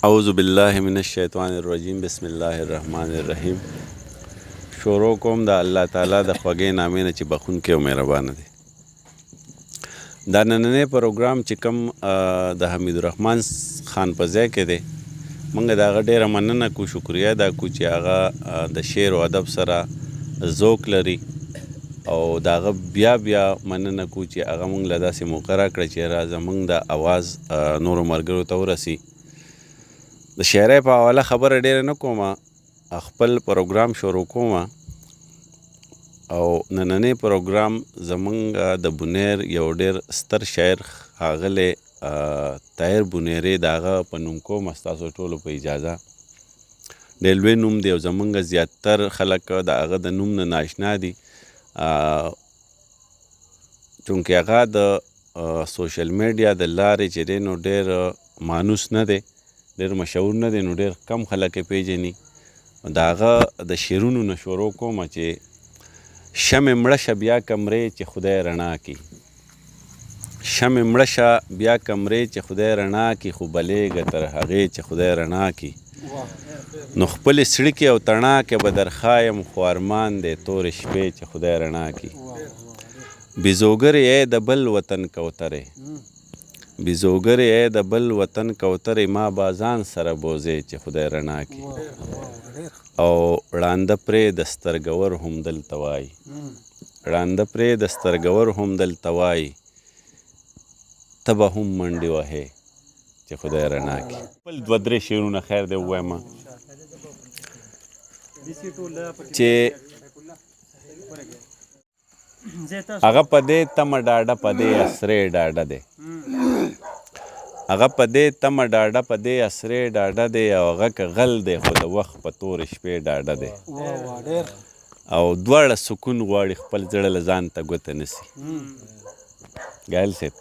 اعوذ بالله من الشیطان الرجیم بسم الله الرحمن الرحیم. شروع کوم د الله تعالی د خوږې نامې نه چې بخونکی او مهربانه دی. دا نننی پروګرام چې کوم د حمید الرحمن خان په ځای کې دی، موږ د هغه ډېره مننه کوو، شکریه ادا کوو چې هغه د شعر او ادب سره ذوق لري، او د هغه بیا مننه کوو چې هغه موږ له داسې موقع راکړه چې زموږ د اواز نورو ملګرو ته ورسي. د شاعرۍ په حواله خبره ډېره نه کومه، خپل پروګرام شروع کومه. او نننی پروګرام زموږ د بونیر یو ډېر ستر شاعر ښاغلی طاهر بونیری د هغه په نوم کوم، ستاسو ټولو په اجازه. ډېر لوی نوم دی او زموږ زیاتر خلک د هغه د نوم نه ناشنا دي، چونکې هغه د سوشل میډیا د لارې چې دی نو ډېر مانوس نه دی، ډېر مشهور نه دی، نو ډېر کم خلک یې پیژني. د هغه د شعرونو نه شروع کومه چې شمې مړه شه بیا کمرې چې خدای رڼا کړي، شمې مړه شه بیا کمرې چې خدای رڼا کړي، خو بلېږه تر هغې چې خدای رڼا کړي. نو خپلې سړکې او تڼاکې به درښایم، خو ارمان دی تورې شپې چې خدای رڼا کړي. بیزوګرې ای د بل وطن کوترې، بیزوګرې ای د بل وطن کوترې، ما بازان سره بوزې چې خدای رڼا کړي. او ړانده پرې د سترګور هم دلته وایي، ړانده پرې د سترګور هم دلته وایي، ته به هم منډې وهې چې خدای رڼا کړي. خپل دوه درې شعرونه خیر دی ووایم چې هغه په دې تمه ډاډه په دې اسرې ډاډه دی، هغه په دې تمه ډاډه په دې اسرې ډاډه دی، او هغه که غل دی خو د وخت په تورې شپې ډاډه دی. او دواړه سکون غواړي خپل زړه له ځان ته ګوته نسي. ګایل صاحب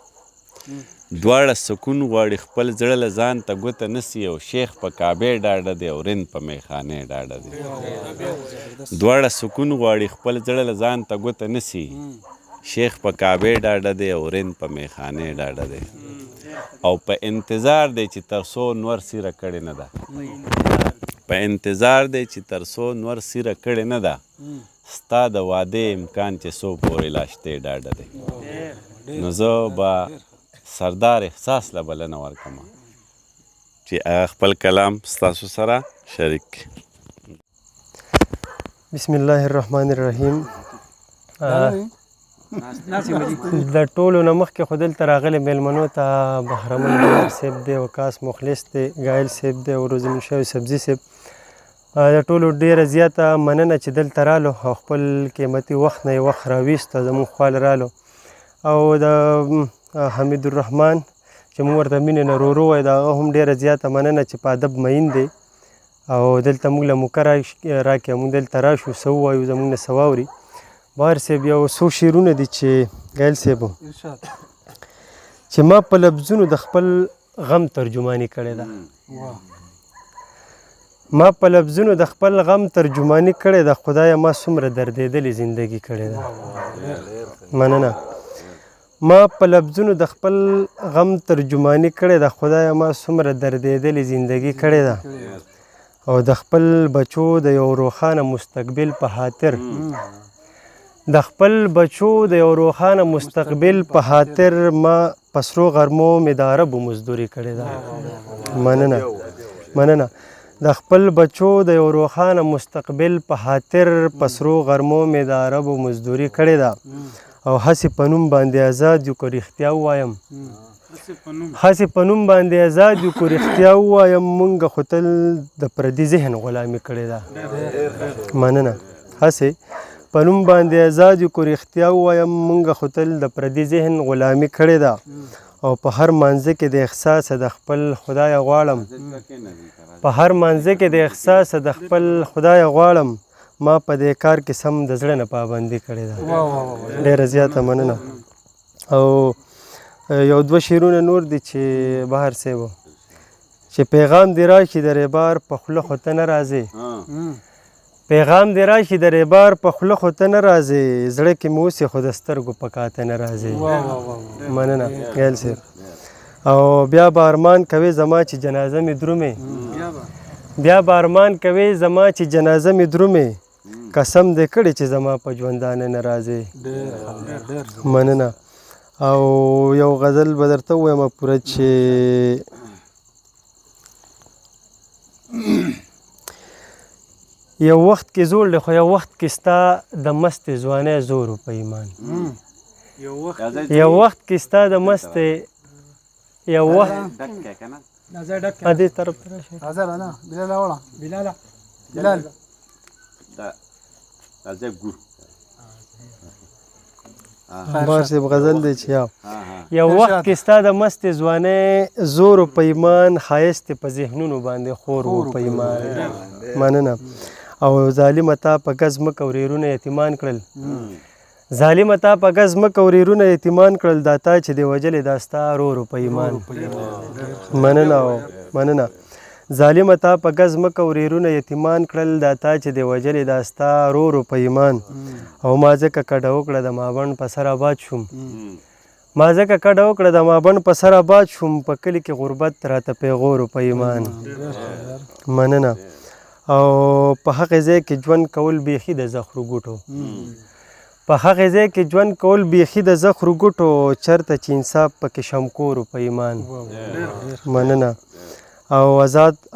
دواړه سکون غواړي خپل زړه له ځان ته ګوته نسي، او شیخ په کعبې ډاډه دی او رند په میخانې ډاډه دی. دواړه سکون غواړي خپل زړه له ځان ته ګوته نسي، شیخ په کعبې ډاډه دی او رند په میخانې ډاډه دی. او په انتظار دی چې تر څو نور سیره کړې نه ده، په انتظار دی چې تر څو نور سیره کړې نه ده، ستا د واده امکان چې څو پورې لا شتې ډاډه دی. نو زه به سردار احساس له بلنه ورکړم چې هغه خپل کلام ستاسو سره شریک کړي. بسم الله الرحمن الرحیم. د ټولو نه مخکې خو دلته راغلي میلمنو ته بهرمن بهیر صاحب دی، وقاص مخلص دی، ګایل صاحب دی او روزي منشاوي سبزي صاحب، د ټولو ډېره زیاته مننه چې دلته رالو او خپل قیمتي وخت نه یې وخت راویسته زموږ خواله رالو. او د حمید الرحمن چې موږ ورته مینې نه رورو وایو، د هغه هم ډېره زیاته مننه چې په ادب مین دی او دلته موږ له موقع راکړي، موږ دلته راشو څه ووایو، زموږ نه څه واوري. بهر صاحب یو څو شعرونه دي چې ګایل صاحب چې ما په لفظونو د خپل غم ترجماني کړې ده، ما په لفظونو د خپل غم ترجماني کړې ده، خدایه ما څومره دردېدلې زندګي کړې ده. مننه. ما په لفظونو د خپل غم ترجماني کړې ده، خدایه ما څومره دردېدلې زندګي کړې ده. او د خپل بچو د یو روښانه مستقبل په خاطر، د خپل بچو د یو روښانه مستقبل په خاطر ما په سرو غرمو مې د عربو مزدوري کړې ده. مننه. مننه. د خپل بچو د یو روښانه مستقبل په خاطر په سرو غرمو مې د عربو مزدوري کړې ده. او هسې په نوم باندې آزاد یو که رښتیا ووایم، هسې په نوم باندې آزاد یو که رښتیا ووایم، مونږ خو تل د پردي ذهن غلامي کړې ده. مننه. هسې په نوم باندې آزاد یو که رښتیا ووایم، مونږ خو تل د پردي ذهن غلامي کړې ده. او په هر مانځه کې د احساسه د خپل خدایه غواړم، په هر مانځه کې د احساسه د خپل خدایه غواړم، ما په دې کار کې سم د زړه نه پابندي کړې ده. ډېره زیاته مننه. او یو دوه شعرونه نور دي چې بهر صاحب چې پیغام دې راشي د ریبار په خوله خو ته نه راځې، پیغام دې راشي د ریبار په خوله خو ته نه راځې، زړه کې مې اوسې خو د سترګو په کاته نه راځې. مننه ګایل صاحب. او بیا به ارمان کوې زما چې جنازه مې درومې بیا به ارمان کوې زما چې جنازه مې درومې قسم دې کړی چې زما په ژوندانه نه راځې مننه او یو غزل به درته ووایم پوره چې یو وخت کې زوړ دی خو یو وخت کې ستا د مستې ځوانۍ زور و په ایمان یو وخت کې ستا د مستې یو وخت دې طرف ته راشئ بار صاحب غزل دی چې یو وخت کې ستا د مستې ځوانۍ زور و په ایمان ښایست په ذهنونو باندې خور و په ایمان مننه او ظالمه تا په ګز مکه ورېرونه یتیمان کړل ظالمه تا په ګز مکه ورېرونه یتیمان کړل دا تا چې دې وجلې دا ستا رورو په ایمان مننه او مننه ظالمه تا په ګز مکه ورېرونه یتیمان کړل دا تا چې دې وجلې دا ستا رورو په ایمان او ما ځکه کډه وکړه د مابڼ په سر آباد شوم ما ځکه کډه وکړه د مابڼ په سر آباد شوم په کلي کې غربت راته پیغورو په ایمان مننه او په هغې ځای کې ژوند کول بیخي د زخرو ګوټو په هغې ځای کې ژوند کول بیخي د زخرو ګوټو چېرته چې انصاف پکې شمکورو په ایمان مننه او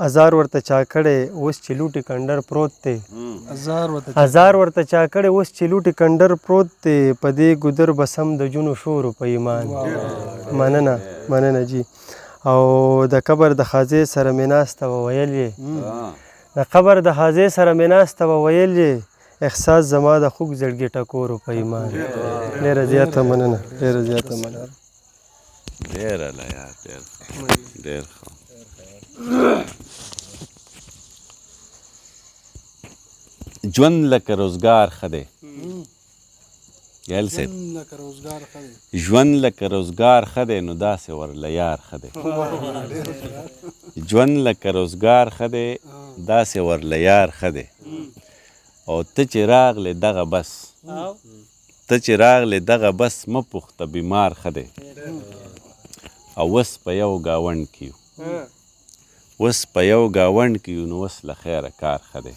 ازار ورته چا کړی اوس چې لوټې کنډر پروت دی ازار ورته چا کړی اوس چې لوټې کنډر پروت دی په دې ګودر به سم د جونو شورو په ایمان مننه جي او د قبر د خازې سره مې ناسته وه ویل یې د قبر د حاضر سره مې ناسته وه ویل یې احساس زما د خوږ زړګي ټکورو په ایمان ډېره زیاته مننه ډېره زیاته مننه ډېره لیا ډېر ښه ژوند لکه روزګار ښه دی یل صاحب ژوند لکه روزګار ښه دی نو داسې ورله یار ښه دی ژوند لکه روزګار ښه دی داسې ورله یار ښه دی او ته چې راغلې دغه بس مه پوښته بیمار ښه دی او اوس په یو ګاونډ کې یو نو اوس له خیره کار ښه دی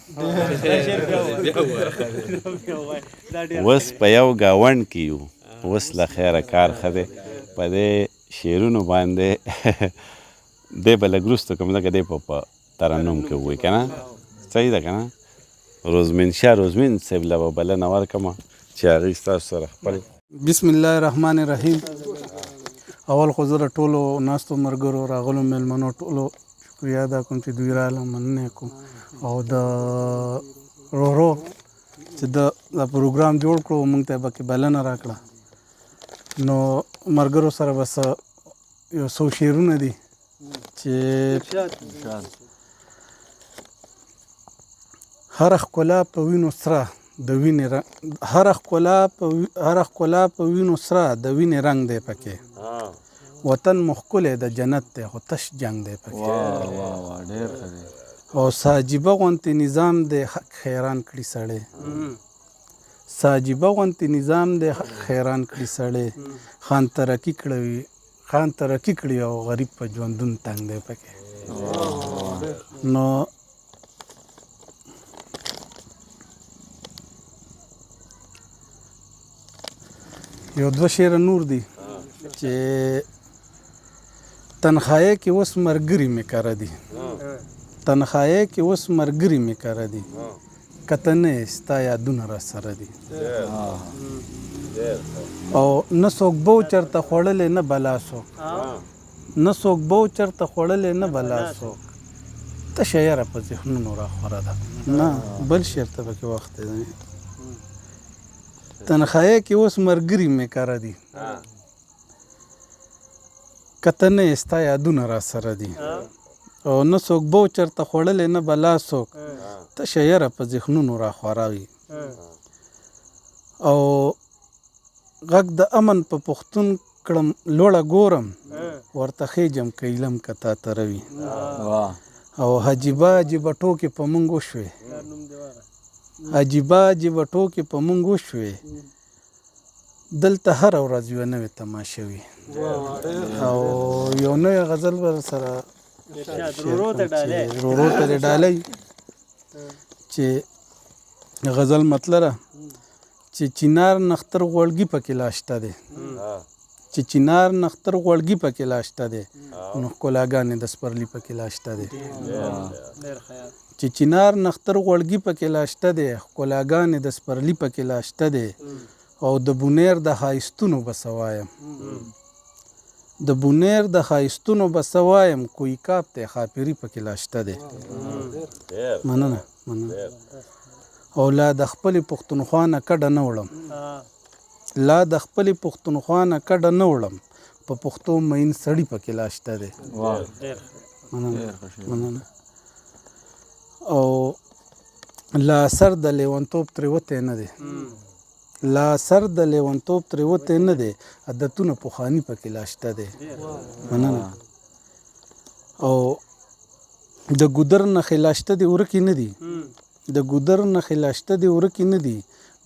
اوس په یو ګاونډ کې یو اوس له خیره کار ښه دی په دې شعرونو باندې دی به لږ وروسته کوم لکه دی په ترنم کې ووایي که نه صحیح ده که نه روزمین صاحب له به بلنه ورکړمه چې هغوی ستاسو سره خپل بسم الله الرحمن الرحیم اول خو زه د ټولو ناستو ملګرو راغلو میلمنو ټولو شکریا ادا کوم چې دوی راغله مننه کوم او د ورو چې دا پروګرام جوړ کړو موږ ته پکې بلنه راکړه نو ملګرو سره بس یو څو شعرونه دي چې هر ښکلا په وینو سره د وینې هر ښکلا په وینو سره د وینې رنګ دی پکې وطن مو ښکلی د جنت دی خو تش جنګ دی پکې او ساجیبه غوندې نظام دی حق حیران کړي سړی حیران کړي سړی خان ترقي کړي او غریب په ژوندون تنګ دی پکې نو یو دوه شعره نور دي چې تنخواهی کې اوس مرګري مې کاره دي کته نه ستا یادونه را سره دي او نه څوک به چرته خوړلې نه بلا څوک تشه یاره په ذهنونو را خوره ده نه بل شعر ته پکې وخت دی تنخواهی کې اوس مرګري مې کاره دي کته نه ستا یادونه را سره دي او نه څوک به چرته خوړلې نه بلا څوک تشه یره په ذهنونو را خوراوي او غږ د امن په پښتون کړم لوړه ګورم ورته خېجم کیلم کتا تروي او عجیبه ټوکې په مونږ وشوې دلته هره ورځ یوه نوې تماشه وي او یو نوې غزل به سره ورورو ته دې ډالۍ چې غزل مطلره چې چینار نختر غوړګي پکې لاشته دی چې چینار نختر غوړګي پکې لاشته دی نو ښکلاګانې د سپرلي پکې لاشته دی چې چینار نختر غوړګي پکې لاشته دی ښکلاګانې د سپرلي پکې لاشته دی او د بونیر د ښایستونو به څه وایم د بونیر د ښایستونو به څه وایم کوی کاب ته خاپري پکې لاشته دی مننه او لا د خپلې پښتونخوا نه کډه نه وړم لا د خپلې پښتونخوا نه کډه نه وړم په پښتو مین سړي پکې لاشته دی مننه او لا سر د لیونتوب ترې وتی نه دی لا سر د لیونتوب ترې وتی نه دی عادتونه پخواني پکې لاشته دی مننه او د ګودر نښې لاشته دی ورکې نه دي د ګودر نښې لاشته دی ورکې نه دي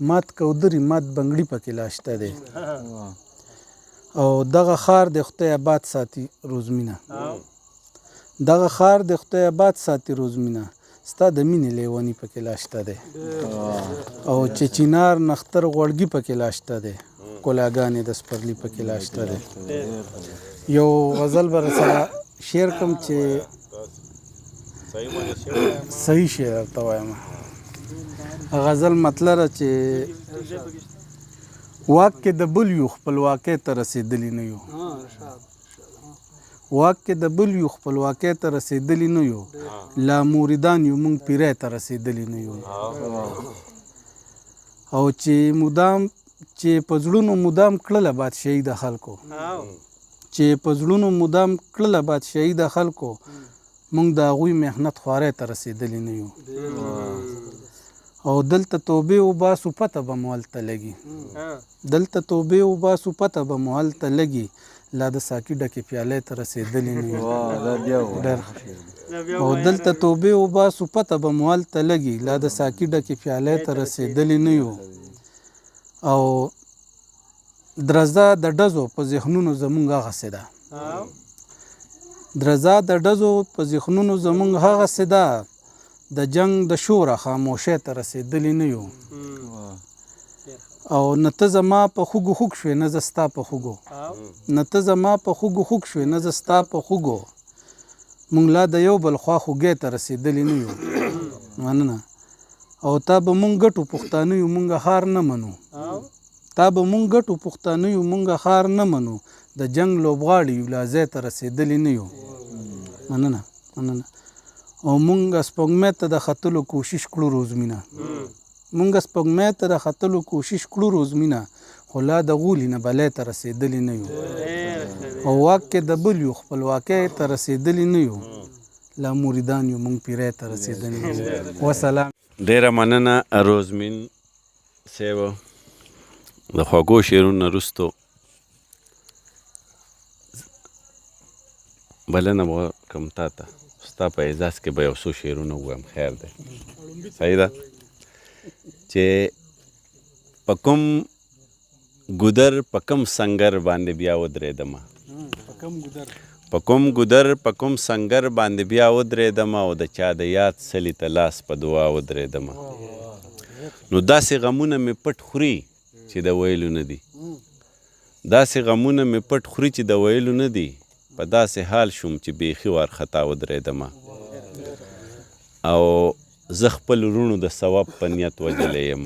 مات کودري مات بنګړي پکې لاشته دی او دغه ښار د خدای آباد ساتي روزمینه دغه ښار د خدای آباد ساتي روزمینه ستا د مینې لیونی پکې لاشته دی او چې چینار نختر غوړګي پکې لاشته دی ښکلاګانې د سپرلي پکې لاشته دی یو غزل به سره شعر کوم چې صحیح شعر درته وایم غزل مطلره چې واک کې د بل یو خپلواکۍ ته رسېدلی نه یو واک کې د بل یو خپلواکۍ ته رسېدلی نه یو لا موریدان یو موږ پیری ته رسېدلی نه یو او چې په زړونو مدام کړله بادشاهي د خلکو چې په زړونو مدام کړله بادشاهي د خلکو موږ د هغوی محنت خوارۍ ته رسېدلی نه یو او دلته توبې وباسو پته به مو هلته لګي دلته توبې وباسو پته به مو هلته لګي لا د ساقي ډکې پیالې ته رسېدلی نه یو او دلته توبې وباسو پته به مو هلته لګي لا د ساقي ډکې پیالې ته رسېدلی نه یو او درزه د ډزو په ذهنونو زمونږ هغسې ده درزه د ډزو په ذهنونو زمونږ هغسې ده د جنگ د شوره خاموشۍ ته رسېدلی نه یو او نه ته زما په خوږو خوږ شوې نه زه ستا په خوږو نه ته زما په خوږو خوږ شوې نه زه ستا په خوږو مونږ لا د یو بل خوا خوږۍ ته رسېدلی نه یو مننه او تا به مونږ ګټو پښتانه یو مونږ هار نه منو تا به مونږ ګټو پښتانه یو مونږ هار نه منو د جنگ لوبغاړي یو لا ځای ته رسېدلی نه یو مننه او مونږ سپوږمۍ ته د ختلو کوشش کړو روزمینه مونږ سپوږمۍ ته د ختلو کوشش کړو روزمینه خو لا د غولي نه بلۍ ته رسېدلی نه یو او واک کې د بل یو خپلواکۍ ته رسېدلی نه یو لا موریدان یو مونږ پیری ته رسېدلی نه یو وسلام ډیره مننه روزمین صاحب د خوږو شعرونو وروستو بلنه به کوم تا ته ستا په اعزاز کې به یو څو شعرونه ووایم خیر دی صحیح ده چې په کوم ګودر په کوم سنګر باندې بیا ودرېدمه په کوم ګودر په کوم سنګر باندې بیا ودرېدمه او د چا د یاد څلي ته لاس په دعا ودرېدمه نو داسې غمونه مې پټ خوري چې د ویلو نه دي داسې غمونه مې پټ خوري چې د ویلو نه دي په داسې حال شوم چې بیخي وارخطا ودرېدمه او زه خپل وروڼو د ثواب په نیت وجلی یم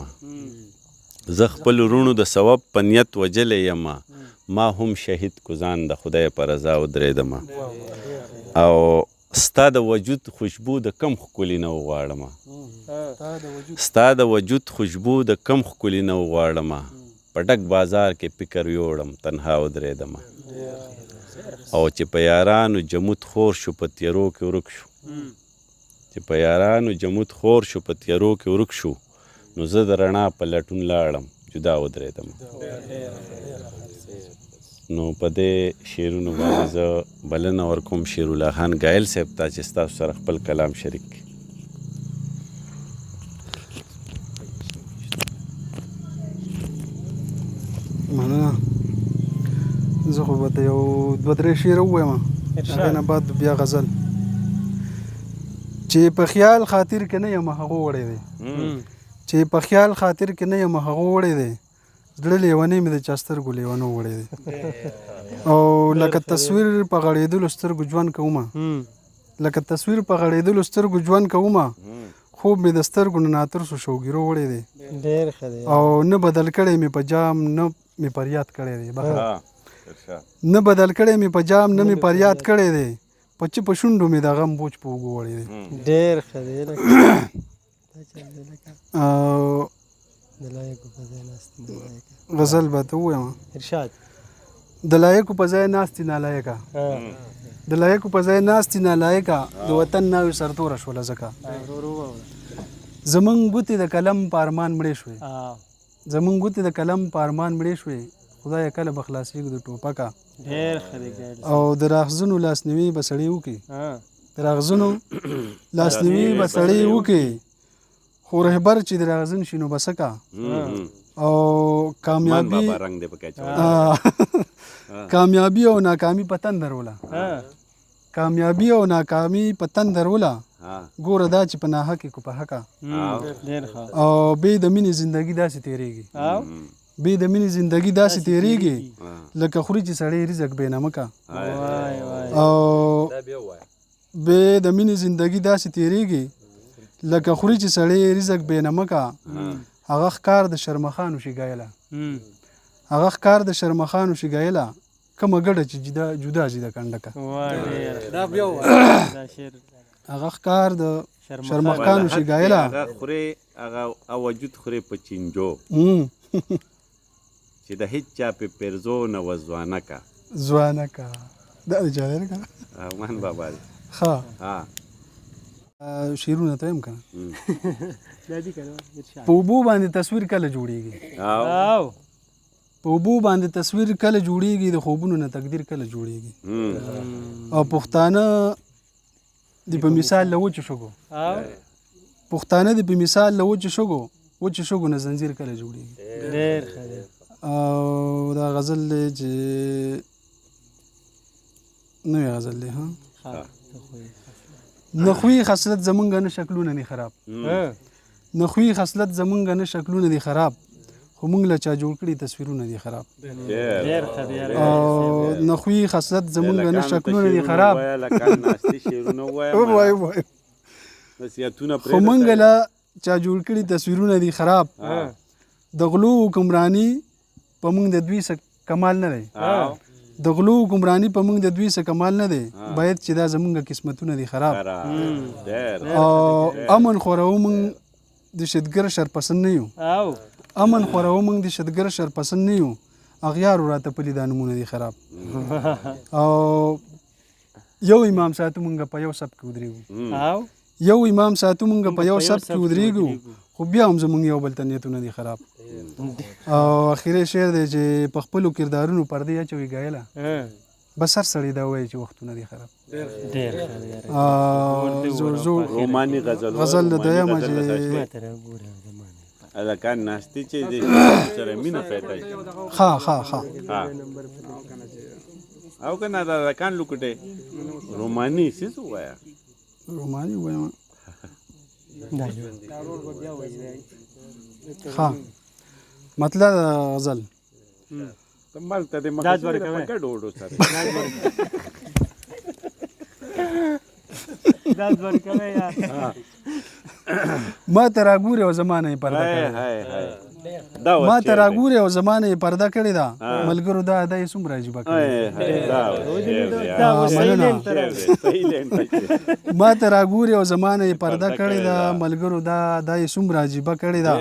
زه خپل وروڼو د ثواب په نیت وجلی یم ما هم شهید کو ځان د خدای په رضا ودرېدمه او ستا د وجود خوشبو د کم ښکلي نه وغواړمه ستا د وجود خوشبو د کم ښکلي نه وغواړمه په ډک بازار کې فکر یوړم تنها ودرېدمه او چې په یارانو جمود خور شو په تیرو کې ورک شو چې په یارانو جمود خور شو په تیرو کې ورک شو نو زه د رڼا په لټون لاړم جدا ودرېدم نو په دې شعرونو باندې زه بلنه ورکوم شیرالله خان ګایل صاحب ته چې ستاسو سره خپل کلام شریک کړي مننه. زه خو به یو دوه درې شعر ووایم هغې نه بعد بیا غزل. چې په خیال خاطر کې نه یم هغه وړی دی، چې په خیال خاطر کې نه یم هغه وړی دی، زړه لیونی مې د چا سترګو لیونو وړی دی. او لکه تصویر په غړېدلو سترګو ژوند کومه، لکه تصویر په غړېدلو سترګو ژوند کومه، خوب مې د سترګو نه ناتر سو شوګیرو وړی دی. او نه بدل کړی مې په جام نه مې پریاد کړی دی، نه بدل کړی مې په جام نه مې پریاد کړی دی، په چې په شونډو مې د غم بوج په اوږو وړی دی. ډېر ښه دی. غزل به ته ووایم. ارشاد. د لایقو په ځای ناستې نالایقه، د لایقو په ځای ناستې نالایقه، د وطن ناوې سرتوره شوله ځکه. زمونږ ګوتې د قلم په ارمان مړې شوې، زمونږ ګوتې د قلم په ارمان مړې شوې، خدایه کله به خلاصېږو د ټوپکه. او د راغزنو لاسنیوي به سړی وکړي، د راغزنو لاسنیوي به سړی وکړي، خو رهبر چې د راغزن شي نو به څه کا. او کامیابي او ناکامي په تن دروله، کامیابي او ناکامي په تن دروله، ګوره دا چې په ناحقې کو په حقه. او بې د مینې زندګي داسې تېرېږي، بې د مینې زندګي داسې تېرېږي لکه خوري چې سړی رزق بې نمکه. او بې د مینې زندګي داسې تېرېږي لکه خوري چې سړی رزق بې نمکه. هغه ښکار د شرمخانو شي ګایله، هغه ښکار د شرمخانو شي ګایله، کومه ګډه چې جدا شي د کنډکه. هغه ښکار د شرمخانو شي ګایله، هغه خوري هغه وجود خوري په چینجو چې د هیڅ چا په پرزو نه و ځوانکه. ځوانکه دا د جاوید که رحمان بابا دی. ښه شعرونه ته یم که نه. په اوبو باندې تصویر کله جوړېږي، په اوبو باندې تصویر کله جوړېږي، د خوبونو نه تقدیر کله جوړېږي. او پښتانه د په مثال له وچو شګو، پښتانه د په مثال له وچو شګو نه زنځیر کله جوړېږي. او دا غزل دی چې نوی غزل دی. نخوی خصلت زمونږ نه شکلونه دي خراب، نخوی خصلت زمونږ نه شکلونه دي خراب، خو مونږ له چا جوړ کړي تصویرونه دي خراب. او نخوی خصلت زمونږ نه شکلونه دي خراب، خو مونږ له چا جوړ کړي تصویرونه دي خراب. د غلو حکمرانی په مونږ د دوی څه کمال نه دی، د غلو حکمرانی په مونږ د دوی څه کمال نه دی، باید چې دا زمونږ قسمتونه دي خراب. او امن خورو مونږ د شدګر شرپسند نه یو، امن خورو مونږ د شدګر شرپسند نه یو، اغیارو راته پلي دا نمونه دي خراب. او یو امام ساتو مونږ په یو سب کې ودرېږو، یو امام ساتو مونږ په یو سب کې ودرېږو، خو بیا هم زمونږ یو بل ته نیتونه دي خراب. او اخیری شعر دی چې په خپلو کردارونو پردې اچوي ګایله، بس هر سړی دا وایي چې وختونه دي خراب. روماني غزل د دویمه چې هلکان ناستې چې د سره مینه پیدا شي. ښه او که نه دا هلکان لوکټې روماني څه ووایه، روماني ووایم. ښه مطلب غزل مالته د مخه پکه ډوډو سره داز ورکوي یار. ما ته راګورې او زمانه یې پرده کړې، ما ته راګورې او زمانه یې پرده کړې ده، ملګرو دا یې څومره عجیبه کړې. ما ته راګورې او زمانه یې پرده کړې ده، ملګرو دا یې څومره عجیبه کړې ده.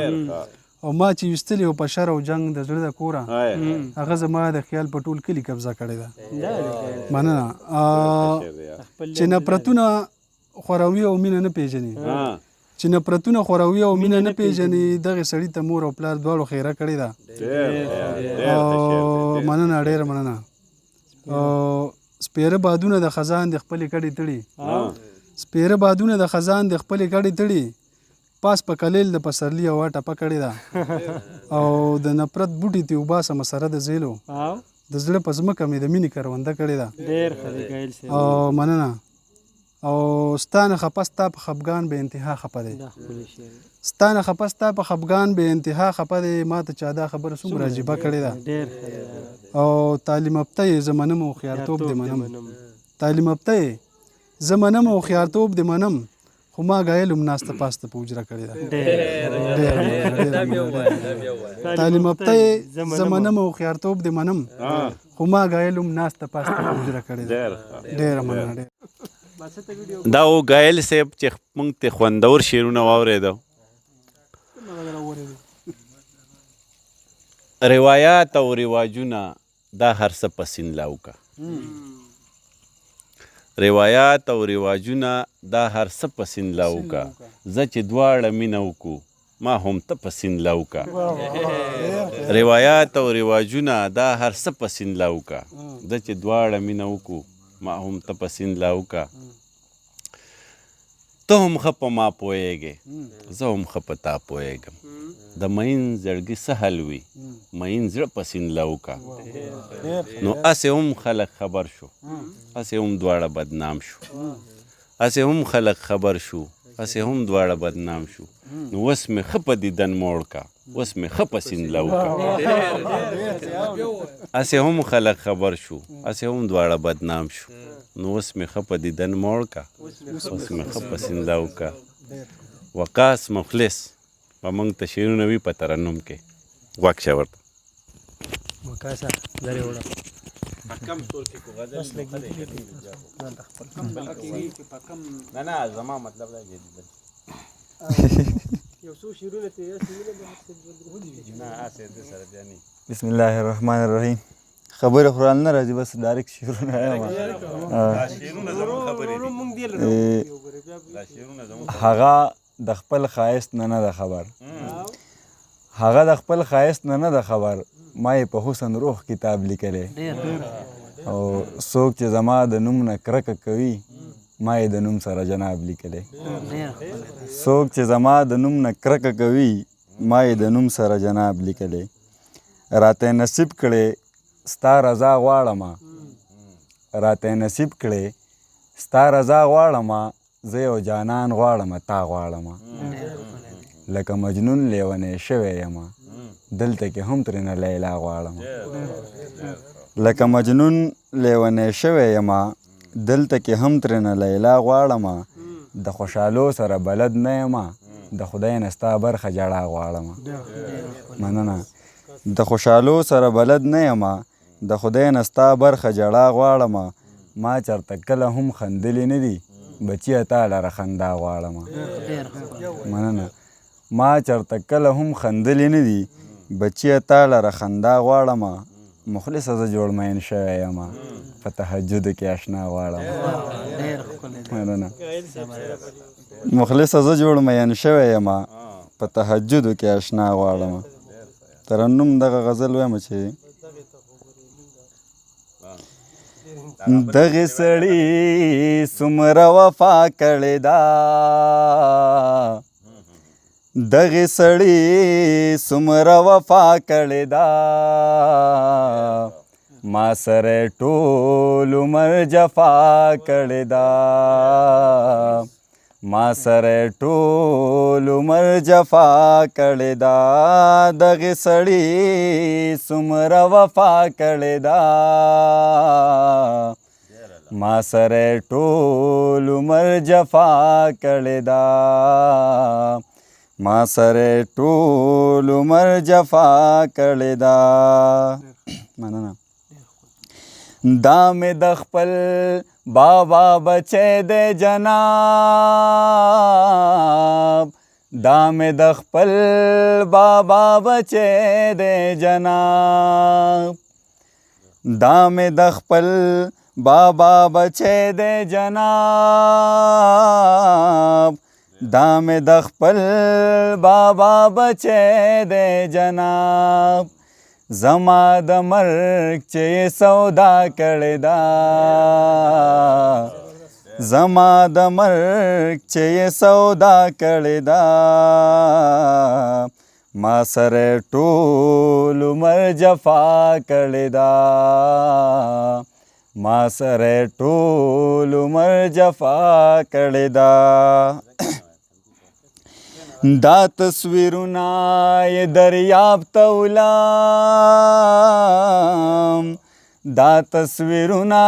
او ما چې ویستلی و په شر او جنګ د زړه د کوره، هغه زما د خیال په ټول کلي قبضه کړې ده. مننه. چې نفرتونه خوروي او مینه نه پیژني، چې نفرتونه خوروي او مینه نه پیژني، دغه سړي ته مور او پلار دواړو خیره کړې ده. مننه، ډېره مننه. سپیره بادونه د خزان د خپلې کډې تړي، سپیره بادونه د خزان د خپلې کډې تړي، پاس په کلیل د پسرلي هوا ټپه کړې ده او د نفرت بوټي تې وباسم سره د زیلو د زړه په ځمکه مې د مینې کرونده کړې ده او مننه او ستانه خپه ستا په خفګان به انتها خفه دی ستانه خپه ستا په خفګان به انتها خفه دی ما ته چا دا خبره څومره عجیبه کړې ده او تعلیم یافته یې زه منم او هوښیارتوب دې منم تعلیم یافته یې زه منم او هوښیارتوب دې منم خو ما ګایل هم ناسته پاسته په حجره کړې ده تعلیم یافته یې زه منم او هوښیارتوب دې منم خو ما ګایل هم ناسته پاسته په حجره کړې ده ډېره مننه دا و ګایل صاحب چې موږ ته خوندور شعرونه واورېدو روایات او رواجونه دا هر څه په سین لاوکه روایات او رواجونه دا هر څه په سین لاوکه زه چې دواړه مینه وکړو ما هم ته په سین لاوکه روایات او رواجونه دا هر څه په سین لاوکه زه چې دواړه مینه وکړو ما هم ته په سین لاوکه ته هم ښه په ما پوهېږې زه هم ښه په تا پوهېږم د مین زړګي څه حل وي مین زړه په سین لاوکه نو هسې هم خلک خبر شو هسې هم دواړه بدنام شو هسې هم خلک خبر شو هسې هم دواړه بدنام شو نو اوس مې ښه په دیدن موړ کا اوس مې ښه په سین لاوکه هسې هم خلک خبر شو هسې هم دواړه بدنام شو نو اوس مې ښه په دیدن موړ کا اوس مې ښه په سین لاوکه وقاص مخلص په موږ ته شعرونه وي په ترنم کې غوږ شه ورته وقاصه لرې وړه کم سور کې کو غزل نه نه زما مطلب دا جدي یو څو شعرونه ته نه اسه د سره بیانې بسم الله الرحمن الرحیم خبره قرآن نه راځي بس ډایرکټ شعرونه هغه د خپل ښایست نه ده خبر هغه د خپل ښایست نه ده خبر ما یې په حسن روح کتاب لیکلی او څوک چې زما د نوم نه کرکه کوي ما یې د نوم سره جناب لیکلی څوک چې زما د نوم نه کرکه کوي ما یې د نوم سره جناب لیکلی راته نصیب کړې ستا رضا غواړمه راته نصیب کړې ستا رضا غواړمه زه یو جانان غواړمه تا غواړمه لکه مجنون لیونی شوی یمه دلته کې هم ترېنه لیلا غواړمه لکه مجنون لیونی شوی یمه دلته کې هم ترېنه لیلا غواړمه د خوشحالو سره بلد نه یمه د خدای نه ستا برخه جړه غواړمه مننه د خوشحالو سره بلد نه یمه د خدای نه ستا برخه جړه غواړمه ما چېرته کله هم خندلې نه دي بچیه تا لره خندا غواړمه مننه ما چېرته کله هم خندلې نه دي بچیه تا لره خندا غواړمه مخلصه زه جوړ مین شوی یمه په تهجدو کې اشنا غواړمه مننه مخلصه زه جوړ مین شوی یمه په تهجدو کې اشنا غواړمه ترنم دغه غزل وایم چې دغه سړی څومره وفا کړې ده دغه سړی څومره وفا کړې ده ما سره ټول عمر جفا کړې ده ما سره ټول عمر جفا کړې ده دغه سړی څومره وفا کړې ده ما سره ټول عمر جفا کړې ده ما سره ټول عمر جفا کړې ده مننه دا مې د خپل بابا بچی دی جناب دا مې د خپل بابا بچی دی جناب دا مې د خپل بابا بچی دی جناب دا مې د خپل بابا بچی دی جناب زما د مرګ چې سودا کړې ده زما د مرګ چې یې سودا کړې ده ما سره ټول عمر جفا کړې ده ما سره ټول عمر جفا کړې ده دا تصویرونه یې دریاب ته ولام دا تصویرونه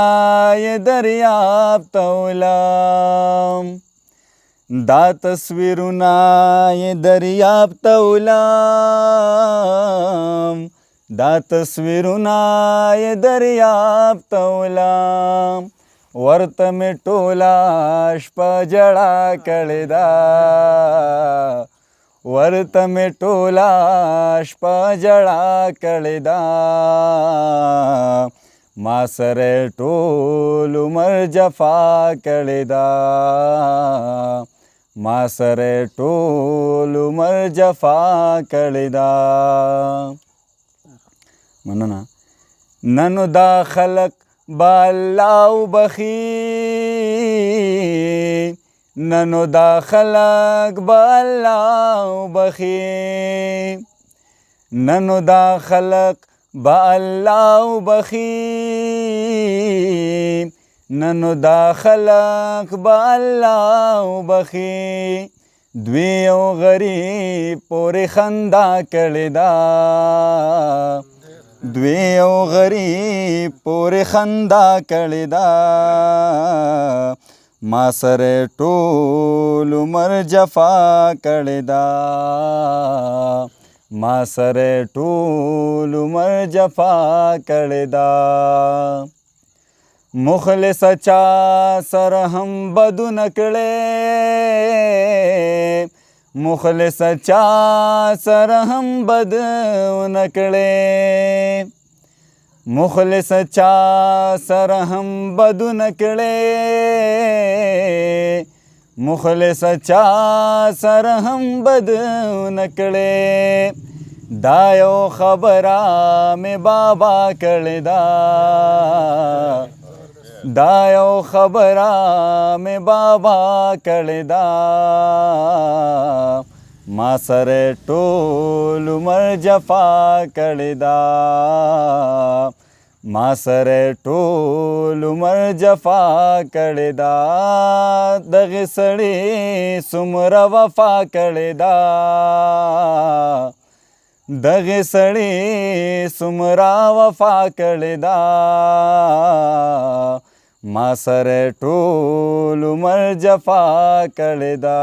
یې دریاب ته ولام دا تصویرونه یې دریاب ته ولام دا تصویرونه یې دریاب ته ولام ورته مې ټوله شپه ژړا کړې ده ورته مې ټوله شپه ژړا کړې ده ما سره ټول عمر جفا کړې ده ما سره ټول عمر جفا کړې ده مننه ننو دا خلق با الله وبخي ننو دا خلق با الله وبخي ننو دا خلق با الله وبخي ننو دا خلق با الله وبخي دوی یو غریب پورې خندا کړې ده دوی یو غریب پورې خندا کړې ده ما سره ټول عمر جفا کړې ده ما سره ټول عمر جفا کړې ده مخلص چا سره هم بدو نه کړې مخلص چا سره هم بد نه کړې مخلص چا سره هم بد نه کړې مخلص چا سره هم بد نه کړې دا یو خبره مې بابا کړې ده دا یو خبره مې بابا کړې ده ما سره ټول عمر جفا کړې ده ما سره ټول عمر جفا کړې ده دغه سړي څومره وفا کړې ده دغه سړي څومره وفا کړې ده ما سره ټول عمر جفا کړې ده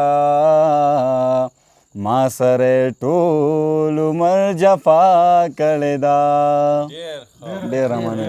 ما سره ټول عمر جفا کړې ده ډېره مننه